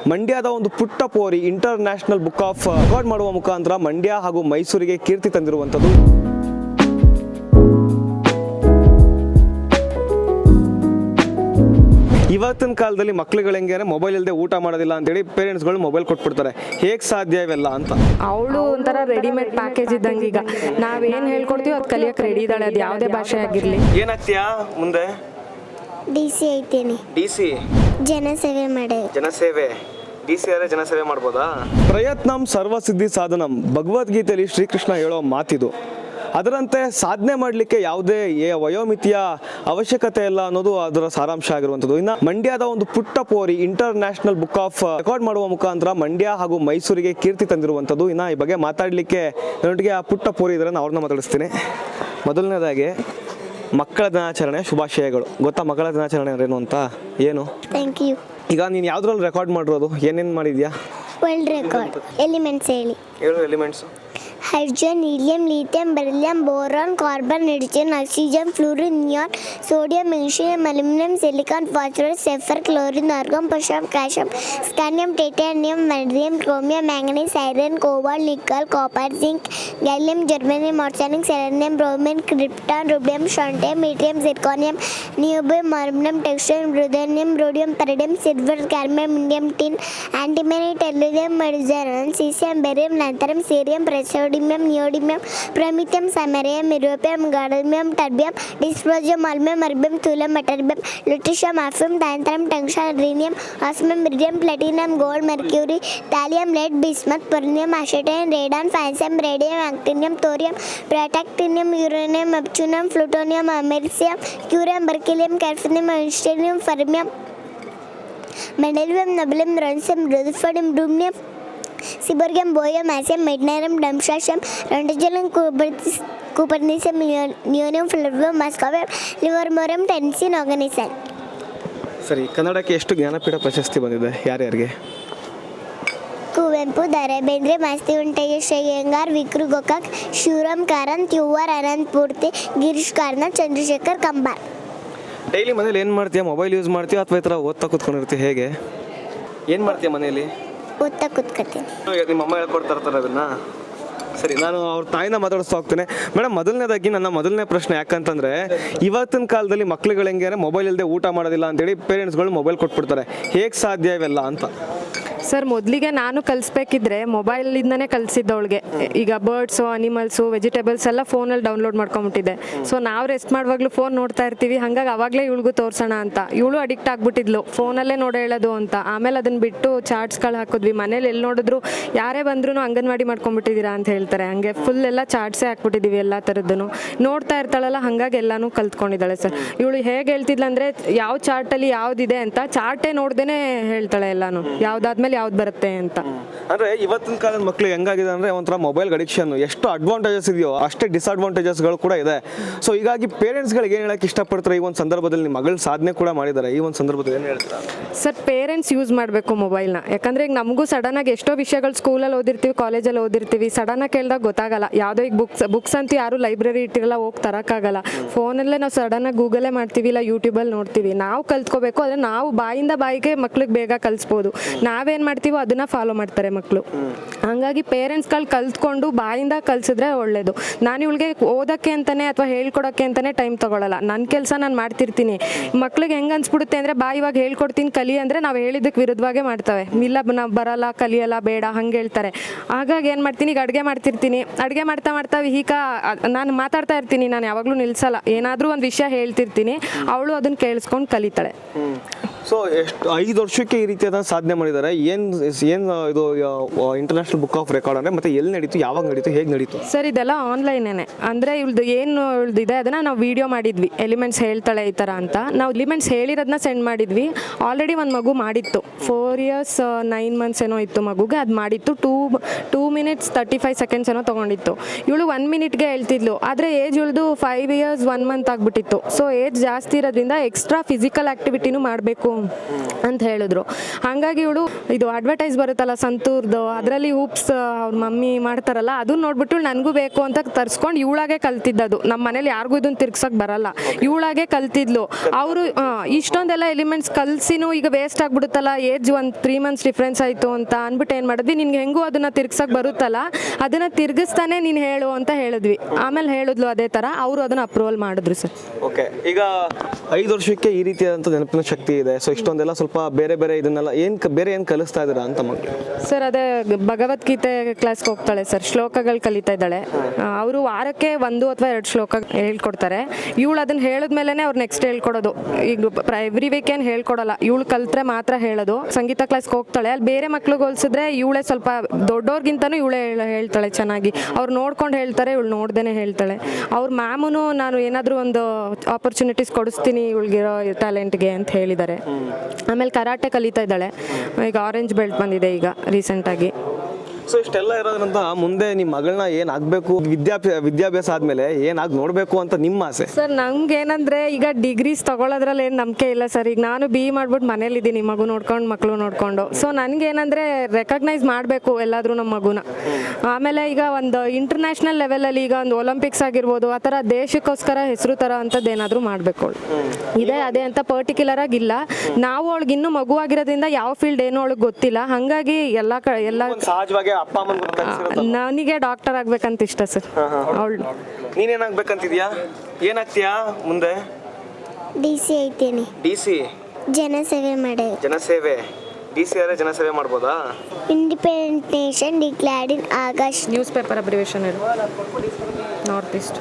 ಮಂಡ್ಯದ ಒಂದು ಪುಟ್ಟ ಪೋರಿ ಇಂಟರ್ನ್ಯಾಷನಲ್ ಬುಕ್ ಆಫ್ ರೆಕಾರ್ಡ್ ಮಾಡುವ ಮುಖಾಂತರ ಮಂಡ್ಯ ಹಾಗೂ ಮೈಸೂರಿಗೆ ಕೀರ್ತಿ ತಂದಿರುವಂಥದ್ದು. ಇವತ್ತಿನ ಕಾಲದಲ್ಲಿ ಮಕ್ಳುಗಳು ಹೆಂಗೆ ಮೊಬೈಲ್ ಇಲ್ಲದೆ ಊಟ ಮಾಡೋದಿಲ್ಲ ಅಂತೇಳಿ ಪೇರೆಂಟ್ಸ್ಗಳು ಮೊಬೈಲ್ ಕೊಟ್ಬಿಡ್ತಾರೆ. ಹೇಗೆ ಸಾಧ್ಯ ಇವೆಲ್ಲ ಅಂತ. ಅವಳು ಒಂಥರ ರೆಡಿಮೇಡ್ ಪ್ಯಾಕೇಜ್ ಇದ್ದಂಗೆ. ಈಗ ನಾವೇನು ಹೇಳ್ಕೊಡ್ತೀವಿ ಅದು ಕಲಿಯೋಕೆ ರೆಡಿ ಇದ್ದಾಳೆ, ಅದು ಯಾವುದೇ ಭಾಷೆ ಆಗಿರಲಿ. ಏನಾಗ್ತೀಯಾ ಮುಂದೆ? ಡಿಸಿ ಐತೇನೆ. ಡಿಸಿ ಜನಸೇವೆ ಮಾಡಿ. ಜನಸೇವೆ ಡಿಸಿ ಆದರೆ ಜನಸೇವೆ ಮಾಡ್ಬೋದಾ? ಪ್ರಯತ್ನಂ ಸರ್ವಸಿದ್ಧಿ ಸಾಧನಂ ಭಗವದ್ಗೀತೆಯಲ್ಲಿ ಶ್ರೀಕೃಷ್ಣ ಹೇಳೋ ಮಾತಿದು. ಅದರಂತೆ ಸಾಧನೆ ಮಾಡಲಿಕ್ಕೆ ಯಾವುದೇ ವಯೋಮಿತಿಯ ಅವಶ್ಯಕತೆ ಇಲ್ಲ ಅನ್ನೋದು ಅದರ ಸಾರಾಂಶ ಆಗಿರುವಂಥದ್ದು. ಇನ್ನು ಮಂಡ್ಯದ ಒಂದು ಪುಟ್ಟ ಪೋರಿ ಇಂಟರ್ನ್ಯಾಷನಲ್ ಬುಕ್ ಆಫ್ ರೆಕಾರ್ಡ್ ಮಾಡುವ ಮುಖಾಂತರ ಮಂಡ್ಯ ಹಾಗೂ ಮೈಸೂರಿಗೆ ಕೀರ್ತಿ ತಂದಿರುವಂಥದ್ದು. ಇನ್ನು ಈ ಬಗ್ಗೆ ಮಾತಾಡಲಿಕ್ಕೆ ನನ್ನೊಟ್ಟಿಗೆ ಆ ಪುಟ್ಟ ಪೋರಿ ಇದ್ರೆ ನಾನು ಅವ್ರನ್ನ ಮಾತಾಡಿಸ್ತೀನಿ. ಮೊದಲನೇದಾಗಿ ಮಕ್ಕಳ ದಿನಾಚರಣೆ ಶುಭಾಶಯಗಳು. ಗೊತ್ತಾ ಮಕ್ಕಳ ದಿನಾಚರಣೆ ಏನು ಅಂತ? ಏನು? Thank you. ಈಗ ನೀನು ಯಾವುದ್ರಲ್ಲಿ ರೆಕಾರ್ಡ್ ಮಾಡಿರೋದು? ಏನೇನು ಮಾಡಿದ್ಯಾ? World record. ಎಲಿಮೆಂಟ್ಸ್ ಹೇಳಿ. ಹೇಳು elements. Hydrogen, helium, lithium, beryllium, boron, carbon, nitrogen, oxygen, fluorine, neon, sodium, magnesium, aluminium, silicon, phosphorus, sulphur, chlorine, argon, potassium, calcium, scandium, titanium, ಮೆರ್ಡಿಯಂ, chromium, manganese, iron, cobalt, nickel, copper, zinc, gallium, germanium, arsenic, selenium, bromine, krypton, rubidium, strontium, yttrium, zirconium, niobium, ಮಾರ್ಬಿಯಂ, textile, ruthenium, rhodium, ಪೆರಿಡಿಯಂ, silver, cadmium, indium, tin, antimony, tellurium, medicine, caesium, barium, lanthanum, cerium, praseodymium, neodymium, promethium, samarium, europium, gadolinium, terbium, ಡಿಸ್ಪ್ರೋಜಿಯಂ, ಅಲ್ಮಿಯಂ, erbium, thulium, ytterbium, lutetium, hafnium, tantalum, tungsten, rhenium, osmium, iridium, platinum, gold, mercury, thallium, lead, bismuth, polonium, astatine, radon, francium, radium, actinium, thorium, protactinium, uranium, neptunium, plutonium, americium, curium, berkelium, calcium, einsteinium, fermium, mendelevium, nobelium, lawrencium, rutherfordium, ಬ್ರೂಮಿಯಂ, seaborgium, bohrium, hassium, meitnerium, darmstadtium, roentgenium, copernicium, nihonium, flerovium, moscovium, livermorium, tennessine, oganesson. ಸರಿ, ಕನ್ನಡಕ್ಕೆ ಎಷ್ಟು ಜ್ಞಾನಪೀಠ ಪ್ರಶಸ್ತಿ ಬಂದಿದೆ? ಯಾರ್ಯಾರಿಗೆ? Kuvempu, Da Ra Bendre, Masti Venkatesh Iyengar, Vikru Gokak, Shivaram Karanth, you R Ananthamurthy, Girish Karnad, Chandrashekhar Kambar. Daily ಮನೇಲಿ ಏನು ಮಾಡ್ತೀಯಾ? ಮೊಬೈಲ್ ಯೂಸ್ ಮಾಡ್ತೀಯಾ ಅಥವಾ ಈ ಥರ ಓದ್ತಾ ಕೂತ್ಕೊಂಡಿರ್ತೀಯ? ಹೇಗೆ ಏನು ಮಾಡ್ತೀಯ ಮನೆಯಲ್ಲಿ? ಓದ್ತಾ ಕೂತ್ಕೊತೀನಿ. ನಿಮ್ಮ ಅಮ್ಮ ಹೇಳ್ಕೊಡ್ತಾ ಇರ್ತಾರೆ ಅದನ್ನು? ಸರಿ, ನಾನು ಅವ್ರ ತಾಯಿನ ಮಾತಾಡಿಸ್ತಾ ಹೋಗ್ತೇನೆ. ಮೇಡಮ್, ಮೊದಲನೇದಾಗಿ ನನ್ನ ಮೊದಲನೇ ಪ್ರಶ್ನೆ ಯಾಕಂತಂದರೆ, ಇವತ್ತಿನ ಕಾಲದಲ್ಲಿ ಮಕ್ಳುಗಳು ಹೆಂಗೆ ಮೊಬೈಲ್ ಇಲ್ಲದೆ ಊಟ ಮಾಡೋದಿಲ್ಲ ಅಂತೇಳಿ ಪೇರೆಂಟ್ಸ್ಗಳು ಮೊಬೈಲ್ ಕೊಟ್ಬಿಡ್ತಾರೆ. ಹೇಗೆ ಸಾಧ್ಯ ಇವೆಲ್ಲ ಅಂತ? ಸರ್, ಮೊದಲಿಗೆ ನಾನು ಕಲಿಸ್ಬೇಕಿದ್ರೆ ಮೊಬೈಲಿಂದನೇ ಕಲಿಸಿದ್ದವಳಿಗೆ. ಈಗ ಬರ್ಡ್ಸು, ಅನಿಮಲ್ಸು, ವೆಜಿಟೇಬಲ್ಸ್ ಎಲ್ಲ ಫೋನಲ್ಲಿ ಡೌನ್ಲೋಡ್ ಮಾಡ್ಕೊಂಬಿಟ್ಟಿದ್ದೆ. ಸೊ ನಾವು ರೆಸ್ಟ್ ಮಾಡುವಾಗಲೂ ಫೋನ್ ನೋಡ್ತಾ ಇರ್ತೀವಿ. ಹಾಗಾಗಿ ಅವಾಗಲೇ ಇವಳಿಗೂ ತೋರಿಸೋಣ ಅಂತ ಇವಳು ಅಡಿಕ್ಟ್ ಆಗಿಬಿಟ್ಟಿದ್ಲು, ಫೋನಲ್ಲೇ ನೋಡಿ ಹೇಳೋದು ಅಂತ. ಆಮೇಲೆ ಅದನ್ನು ಬಿಟ್ಟು ಚಾರ್ಟ್ಸ್ಗಳು ಹಾಕಿದ್ವಿ. ಮನೇಲಿ ಎಲ್ಲಿ ನೋಡಿದ್ರು ಯಾರೇ ಬಂದ್ರೂ ಅಂಗನವಾಡಿ ಮಾಡ್ಕೊಂಬಿಟ್ಟಿದ್ದೀರಾ ಅಂತ ಹೇಳ್ತಾರೆ. ಹಂಗೆ ಫುಲ್ ಎಲ್ಲ ಚಾರ್ಟ್ಸೇ ಹಾಕ್ಬಿಟ್ಟಿದ್ದೀವಿ ಎಲ್ಲ ಥರದ್ದು. ನೋಡ್ತಾ ಇರ್ತಾಳಲ್ಲ, ಹಾಗಾಗಿ ಎಲ್ಲನೂ ಕಲ್ತ್ಕೊಂಡಿದ್ದಾಳೆ ಸರ್. ಇವಳು ಹೇಗೆ ಹೇಳ್ತಿದ್ಲು ಅಂದರೆ, ಯಾವ ಚಾರ್ಟಲ್ಲಿ ಯಾವುದಿದೆ ಅಂತ ಚಾರ್ಟೇ ನೋಡ್ದೇ ಹೇಳ್ತಾಳೆ ಎಲ್ಲನೂ, ಯಾವುದಾದ್ಮೇಲೆ ಯಾವ್ದು ಬರುತ್ತೆ ಅಂತ. ಅಂದ್ರೆ ಇವತ್ತಿನ ಕಾಲದ ಮಕ್ಕಳು ಹೆಂಗಾಗಿದೆ ಅಂದ್ರೆ ಒಂಥರ ಮೊಬೈಲ್ ಅಡಿಕ್ಷನ್. ಎಷ್ಟು ಅಡ್ವಾಂಟೇಜಸ್ ಇದೆಯೋ ಅಷ್ಟೇ ಡಿಸ್ಅಡ್ವಾಂಟೇಜಸ್ಗಳು ಕೂಡ ಇದೆ. ಸೊ ಹೀಗಾಗಿ ಪೇರೆಂಟ್ಸ್ಗಳಿಗೆ ಏನು ಹೇಳಕ್ಕೆ ಇಷ್ಟಪಡ್ತಾರೆ? ಈ ಒಂದು ಸಂದರ್ಭದಲ್ಲಿ ನಿಮ್ಮ ಮಗಳು ಸಾಧನೆ ಕೂಡ ಮಾಡಿದ್ದಾರೆ. ಈ ಒಂದು ಸಂದರ್ಭದಲ್ಲಿ ಏನು ಹೇಳ್ತೀರಾ? ಸರ್, ಪೇರೆಂಟ್ಸ್ ಯೂಸ್ ಮಾಡಬೇಕು ಮೊಬೈಲ್ನ. ಯಾಕಂದರೆ ಈಗ ನಮಗೂ ಸಡನ್ನಾಗಿ ಎಷ್ಟೋ ವಿಷಯಗಳು ಸ್ಕೂಲಲ್ಲಿ ಓದಿರ್ತೀವಿ, ಕಾಲೇಜಲ್ಲಿ ಓದಿರ್ತೀವಿ, ಸಡನ್ನಾಗಿ ಕೇಳಿದಾಗ ಗೊತ್ತಾಗಲ್ಲ. ಯಾವುದೋ ಈಗ ಬುಕ್ಸ್ ಅಂತೂ ಯಾರು ಲೈಬ್ರರಿ ಇಟ್ಟಿರಲ್ಲ, ಹೋಗಿ ತರೋಕ್ಕಾಗಲ್ಲ. ಫೋನಲ್ಲೇ ನಾವು ಸಡನ್ನಾಗಿ ಗೂಗಲೇ ಮಾಡ್ತೀವಿ, ಇಲ್ಲ ಯೂಟ್ಯೂಬಲ್ಲಿ ನೋಡ್ತೀವಿ. ನಾವು ಕಲ್ತ್ಕೋಬೇಕು. ಆದರೆ ನಾವು ಬಾಯಿಂದ ಬಾಯಿಗೆ ಮಕ್ಳಿಗೆ ಬೇಗ ಕಲಿಸ್ಬೋದು. ನಾವೇನು ಮಾಡ್ತೀವೋ ಅದನ್ನ ಫಾಲೋ ಮಾಡ್ತಾರೆ ಮಕ್ಕಳು. ಹಂಗಾಗಿ ಪೇರೆಂಟ್ಸ್ಗಳು ಕಲ್ತ್ಕೊಂಡು ಬಾಯಿಂದ ಕಲಿಸಿದ್ರೆ ಒಳ್ಳೇದು. ನಾನು ಇವಳಿಗೆ ಓದೋಕ್ಕೆ ಅಂತಾನೆ ಅಥವಾ ಹೇಳ್ಕೊಡೋಕ್ಕೆ ಅಂತಾನೆ ಟೈಮ್ ತಗೊಳ್ಳಲ್ಲ. ನನ್ನ ಕೆಲಸ ನಾನು ಮಾಡ್ತಿರ್ತೀನಿ. ಮಕ್ಳಿಗೆ ಹೆಂಗೆ ಅನ್ಸ್ಬಿಡುತ್ತೆ ಅಂದರೆ, ಇವಾಗ ಹೇಳ್ಕೊಡ್ತೀನಿ ಕಲಿ ಅಂದರೆ ನಾವು ಹೇಳಿದ್ದಕ್ಕೆ ವಿರುದ್ಧವಾಗೇ ಮಾಡ್ತವೆ. ಇಲ್ಲ, ನಾವು ಬರಲ್ಲ, ಕಲಿಯಲ್ಲ, ಬೇಡ ಹಂಗೆ ಹೇಳ್ತಾರೆ. ಹಾಗಾಗಿ ಏನು ಮಾಡ್ತೀನಿ, ಈಗ ಅಡುಗೆ ಮಾಡ್ತಿರ್ತೀನಿ. ಅಡುಗೆ ಮಾಡ್ತಾ ಮಾಡ್ತಾ ಈಗ ನಾನು ಮಾತಾಡ್ತಾ ಇರ್ತೀನಿ. ನಾನು ಯಾವಾಗಲೂ ನಿಲ್ಲಿಸಲ್ಲ. ಏನಾದರೂ ಒಂದು ವಿಷಯ ಹೇಳ್ತಿರ್ತೀನಿ, ಅವಳು ಅದನ್ನು ಕೇಳಿಸ್ಕೊಂಡು ಕಲಿತಾಳೆ. ಸೊ ಎಷ್ಟು 5 ವರ್ಷಕ್ಕೆ ಈ ರೀತಿಯಾದ ಸಾಧನೆ ಮಾಡಿದ್ದಾರೆ. ಏನು ಇದು ಇಂಟರ್ನ್ಯಾಷನಲ್ ಬುಕ್ ಆಫ್ ರೆಕಾರ್ಡ್ ಅಂದರೆ ಮತ್ತೆ ಎಲ್ಲಿ ನಡೀತು, ಯಾವಾಗ ನಡೀತು, ಹೇಗೆ ನಡೀತು? ಸರ್, ಇದೆಲ್ಲ ಆನ್ಲೈನೇನೆ. ಅಂದರೆ ಇವಳ್ದು ಏನು ಇದೆ ಅದನ್ನು ನಾವು ವಿಡಿಯೋ ಮಾಡಿದ್ವಿ. ಎಲಿಮೆಂಟ್ಸ್ ಹೇಳ್ತಾಳೆ ಈ ಥರ ಅಂತ. ನಾವು ಎಲಿಮೆಂಟ್ಸ್ ಹೇಳಿರೋದನ್ನ ಸೆಂಡ್ ಮಾಡಿದ್ವಿ. ಆಲ್ರೆಡಿ ಒಂದು ಮಗು ಮಾಡಿತ್ತು, 4 years 9 months ಏನೋ ಇತ್ತು ಮಗುಗೆ. ಅದು ಮಾಡಿತ್ತು 2 minutes 35 seconds ಏನೋ ತೊಗೊಂಡಿತ್ತು. ಇವಳು 1 minute ಹೇಳ್ತಿದ್ಲು. ಆದರೆ ಏಜ್ ಇವಳ್ದು 5 years 1 month ಆಗಿಬಿಟ್ಟಿತ್ತು. ಸೊ ಏಜ್ ಜಾಸ್ತಿ ಇರೋದ್ರಿಂದ ಎಕ್ಸ್ಟ್ರಾ ಫಿಸಿಕಲ್ ಆ್ಯಕ್ಟಿವಿಟಿನೂ ಮಾಡಬೇಕು ಅಂತ ಹೇಳಿದ್ರು. ಹಾಗಾಗಿ ಇವಳು ಇದು ಅಡ್ವರ್ಟೈಸ್ ಬರುತ್ತಲ್ಲ ಸಂತೂರ್ದು, ಅದರಲ್ಲಿ ಹೂಪ್ಸ್ ಅವ್ರ ಮಮ್ಮಿ ಮಾಡ್ತಾರಲ್ಲ, ಅದನ್ನ ನೋಡ್ಬಿಟ್ಟು ನನಗೂ ಬೇಕು ಅಂತ ತರಿಸ್ಕೊಂಡು ಇವಳಾಗೆ ಕಲ್ತಿದ್ದದು. ನಮ್ಮ ಮನೇಲಿ ಯಾರಿಗೂ ಇದನ್ನ ತಿರ್ಗ್ಸಕ್ ಬರಲ್ಲ, ಇವಳಾಗೆ ಕಲ್ತಿದ್ಲು. ಅವರು ಇಷ್ಟೊಂದೆಲ್ಲ ಎಲಿಮೆಂಟ್ಸ್ ಕಲ್ಸಿನೂ ಈಗ ವೇಸ್ಟ್ ಆಗ್ಬಿಡುತ್ತಲ್ಲ, ಏಜ್ ಒಂದು 3 months ಡಿಫ್ರೆನ್ಸ್ ಆಯಿತು ಅಂತ ಅಂದ್ಬಿಟ್ಟು ಏನು ಮಾಡಿದ್ವಿ, ನಿನ್ಗೆ ಹೆಂಗೂ ಅದನ್ನ ತಿರ್ಗ್ಸಕ್ ಬರುತ್ತಲ್ಲ, ಅದನ್ನ ತಿರ್ಗಿಸ್ತಾನೆ ನೀನು ಹೇಳು ಅಂತ ಹೇಳಿದ್ವಿ. ಆಮೇಲೆ ಹೇಳಿದ್ಲು ಅದೇ ಥರ, ಅವರು ಅದನ್ನ ಅಪ್ರೂವಲ್ ಮಾಡಿದ್ರು ಸರ್. ಓಕೆ, ಈಗ 5 ವರ್ಷಕ್ಕೆ ಈ ರೀತಿಯಾದಂಥ ನೆನಪಿನ ಶಕ್ತಿ ಇದೆ. ಸೊ ಇಷ್ಟೊಂದೆಲ್ಲ ಸ್ವಲ್ಪ ಬೇರೆ ಬೇರೆ ಇದನ್ನೆಲ್ಲ ಬೇರೆ ಏನು ಕಲಿಸ್ತಾ ಇದ್ದೀರಾ ಅಂತ ಮಕ್ಕಳು? ಸರ್ ಅದೇ ಭಗವದ್ಗೀತೆ ಕ್ಲಾಸ್ಗೆ ಹೋಗ್ತಾಳೆ ಸರ್, ಶ್ಲೋಕಗಳು ಕಲಿತಾ ಇದ್ದಾಳೆ. ಅವರು ವಾರಕ್ಕೆ 1 ಅಥವಾ 2 ಶ್ಲೋಕ ಹೇಳ್ಕೊಡ್ತಾರೆ. ಇವಳು ಅದನ್ನ ಹೇಳಿದ್ಮೇಲೆ ಅವ್ರು ನೆಕ್ಸ್ಟ್ ಹೇಳ್ಕೊಡೋದು. ಈಗ ಎವ್ರಿ ವೀಕ್ ಏನು ಹೇಳ್ಕೊಡಲ್ಲ, ಇವಳು ಕಲ್ತ್ರೆ ಮಾತ್ರ ಹೇಳೋದು. ಸಂಗೀತ ಕ್ಲಾಸ್ಗೆ ಹೋಗ್ತಾಳೆ, ಅಲ್ಲಿ ಬೇರೆ ಮಕ್ಳಿಗೆ ಹೋಲಿಸಿದ್ರೆ ಇವಳೇ ಸ್ವಲ್ಪ ದೊಡ್ಡೋರ್ಗಿಂತನೂ ಇವಳೇ ಹೇಳ್ತಾಳೆ ಚೆನ್ನಾಗಿ. ಅವ್ರು ನೋಡ್ಕೊಂಡು ಹೇಳ್ತಾರೆ, ಇವಳು ನೋಡ್ದೇನೆ ಹೇಳ್ತಾಳೆ. ಅವ್ರ ಮ್ಯಾಮುನು ನಾನು ಏನಾದರೂ ಒಂದು ಆಪರ್ಚುನಿಟೀಸ್ ಕೊಡಿಸ್ತೀನಿ ಇವಳಿಗಿರೋ ಟ್ಯಾಲೆಂಟ್ಗೆ ಅಂತ ಹೇಳಿದ್ದಾರೆ. ಆಮೇಲೆ ಕರಾಟೆ ಕಲಿತಾ ಇದ್ದಾಳೆ, ಈಗ ಆರೆಂಜ್ ಬೆಲ್ಟ್ ಬಂದಿದೆ ಈಗ ರೀಸೆಂಟಾಗಿ. ಸೊ ಇಷ್ಟೆಲ್ಲ ಇರೋದ್ರಿಂದ ಮುಂದೆ ನಿಮ್ಮ ಮಗಳನ್ನ ಏನಾಗಬೇಕು, ವಿದ್ಯಾಭ್ಯಾಸ ಆದಮೇಲೆ ಏನಾಗಿ ನೋಡಬೇಕು ಅಂತ ನಿಮ್ಮ ಆಸೆ? ಸರ್ ನಮ್ಗೆ ಏನಂದ್ರೆ ಈಗ ಡಿಗ್ರೀಸ್ ತಗೊಳ್ಳೋದ್ರಲ್ಲಿ ಏನು ನಂಬಿಕೆ ಇಲ್ಲ ಸರ್. ಈಗ ನಾನು BE ಮಾಡ್ಬಿಟ್ಟು ಮನೇಲಿದ್ದೀನಿ, ಮಗು ನೋಡ್ಕೊಂಡು ಮಕ್ಕಳು ನೋಡ್ಕೊಂಡು. ಸೊ ನನಗೇನಂದರೆ ರೆಕಗ್ನೈಸ್ ಮಾಡಬೇಕು ಎಲ್ಲಾದರೂ ನಮ್ಮ ಮಗುನ. ಆಮೇಲೆ ಈಗ ಒಂದು ಇಂಟರ್ನ್ಯಾಷನಲ್ ಲೆವೆಲಲ್ಲಿ ಈಗ ಒಂದು ಒಲಿಂಪಿಕ್ಸ್ ಆಗಿರ್ಬೋದು, ಆ ಥರ ದೇಶಕ್ಕೋಸ್ಕರ ಹೆಸರು ಥರ ಅಂಥದ್ದು ಏನಾದರೂ ಮಾಡಬೇಕು ಅವಳು. ಇದೆ ಅದೇ ಅಂತ ಪರ್ಟಿಕ್ಯುಲರ್ ಆಗಿಲ್ಲ. ನಾವು ಅವಳಿಗೆ ಇನ್ನೂ ಮಗುವಾಗಿರೋದ್ರಿಂದ ಯಾವ ಫೀಲ್ಡ್ ಏನೋ ಅವಳಿಗೆ ಗೊತ್ತಿಲ್ಲ. ಹಾಗಾಗಿ ಎಲ್ಲ ಸಹಜವಾಗಿ ಅಪ್ಪ ಅಮ್ಮನ ನನಗೆ ಡಾಕ್ಟರ್ ಆಗ್ಬೇಕಂತ ಇಷ್ಟ ಸರ್. ಅವಳು ನೀನೇನಾಗ್ಬೇಕಂತಿದ್ಯಾ? ಏನಾಗ್ತೀಯಾ ಮುಂದೆ? DC ಐತೀನಿ, DC ಜನಸೇವೆ ಮಾಡಿ. ಜನಸೇವೆ, DC ಆದರೆ ಜನಸೇವೆ ಮಾಡ್ಬೋದಾ? Independent nation declared in August. News paper abbreviation ಇದು north east.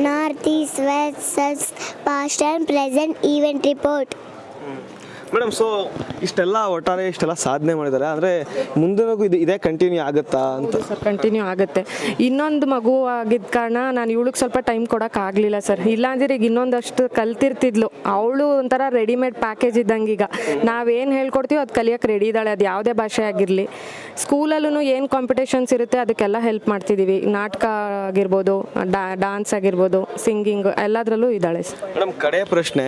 North East West South Past and Present Event Report. Madam, so ಇಷ್ಟೆಲ್ಲ ಸಾಧನೆ ಮಾಡಿದ್ದಾರೆ ಅಂದರೆ ಮುಂದಿನಗೂ ಇದೇ ಕಂಟಿನ್ಯೂ ಆಗುತ್ತಾ ಅಂತ? ಸರ್ ಕಂಟಿನ್ಯೂ ಆಗುತ್ತೆ. ಇನ್ನೊಂದು ಮಗು ಆಗಿದ್ದ ಕಾರಣ ನಾನು ಇವಳಿಗೆ ಸ್ವಲ್ಪ ಟೈಮ್ ಕೊಡೋಕ್ಕಾಗಲಿಲ್ಲ ಸರ್. ಇಲ್ಲಾಂದ್ರೆ ಈಗ ಇನ್ನೊಂದಷ್ಟು ಕಲ್ತಿರ್ತಿದ್ಲು. ಅವಳು ಒಂಥರ ರೆಡಿಮೇಡ್ ಪ್ಯಾಕೇಜ್ ಇದ್ದಂಗೆ. ಈಗ ನಾವೇನು ಹೇಳ್ಕೊಡ್ತೀವೋ ಅದು ಕಲಿಯೋಕ್ಕೆ ರೆಡಿ ಇದ್ದಾಳೆ, ಅದು ಯಾವುದೇ ಭಾಷೆ ಆಗಿರಲಿ. ಸ್ಕೂಲಲ್ಲೂ ಏನು ಕಾಂಪಿಟೇಷನ್ಸ್ ಇರುತ್ತೆ ಅದಕ್ಕೆಲ್ಲ ಹೆಲ್ಪ್ ಮಾಡ್ತಿದ್ದೀವಿ. ನಾಟಕ ಆಗಿರ್ಬೋದು, ಡಾನ್ಸ್ ಆಗಿರ್ಬೋದು, ಸಿಂಗಿಂಗ್, ಎಲ್ಲದರಲ್ಲೂ ಇದ್ದಾಳೆ ಸರ್. ಮೇಡಮ್, ಕಡೆ ಪ್ರಶ್ನೆ,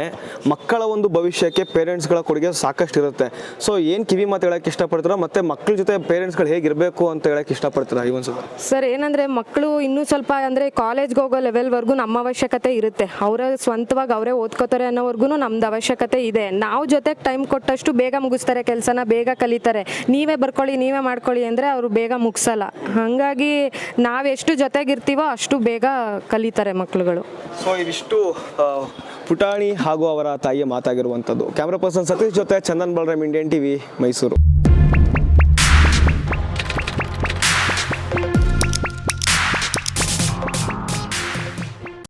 ಮಕ್ಕಳ ಒಂದು ಭವಿಷ್ಯಕ್ಕೆ ಪೇರೆಂಟ್ಸ್ಗಳ ಕೊಡುಗೆ ಸಾಕಷ್ಟು ಇರುತ್ತೆ. ಸೊ ಏನು ಕಿವಿ ಮಾತು ಹೇಳಕ್ಕೆ ಇಷ್ಟಪಡ್ತೀರಾ, ಮತ್ತೆ ಮಕ್ಕಳ ಜೊತೆ ಪೇರೆಂಟ್ಸ್ಗಳು ಹೇಗಿರಬೇಕು ಅಂತ ಹೇಳಕ್ಕೆ ಇಷ್ಟಪಡ್ತೀರಾ ಈ ಒಂದು? ಸರ್ ಏನಂದರೆ ಮಕ್ಕಳು ಇನ್ನೂ ಸ್ವಲ್ಪ ಅಂದರೆ ಕಾಲೇಜ್ಗೆ ಹೋಗೋ ಲೆವೆಲ್ವರೆಗೂ ನಮ್ಮ ಅವಶ್ಯಕತೆ ಇರುತ್ತೆ. ಅವರ ಸ್ವಂತವಾಗಿ ಅವರೇ ಓದ್ಕೋತಾರೆ ಅನ್ನೋವರೆಗೂ ನಮ್ದು ಅವಶ್ಯಕತೆ ಇದೆ. ನಾವು ಜೊತೆಗೆ ಟೈಮ್ ಕೊಟ್ಟಷ್ಟು ಬೇಗ ಮುಗಿಸ್ತಾರೆ ಕೆಲಸನ, ಬೇಗ ಕಲಿತಾರೆ. ನೀವೇ ಬರ್ಕೊಳ್ಳಿ, ನೀವೇ ಮಾಡ್ಕೊಳ್ಳಿ ಅಂದರೆ ಅವರು ಬೇಗ ಮುಗಿಸಲ್ಲ. ಹಾಗಾಗಿ ನಾವೆಷ್ಟು ಜೊತೆಗಿರ್ತೀವೋ ಅಷ್ಟು ಬೇಗ ಕಲಿತಾರೆ ಮಕ್ಕಳುಗಳು. ಸೊ ಇದಿಷ್ಟು ಪುಟಾಣಿ ಹಾಗೂ ಅವರ ತಾಯಿಯ ಮಾತಾಗಿರುವಂಥದ್ದು. ಕ್ಯಾಮ್ರಾ ಪರ್ಸನ್ ಸತೀಶ್ ಜೊತೆ ಚಂದನ್ ಬಲರಾಮ್, ಇಂಡಿಯನ್ TV, ಮೈಸೂರು.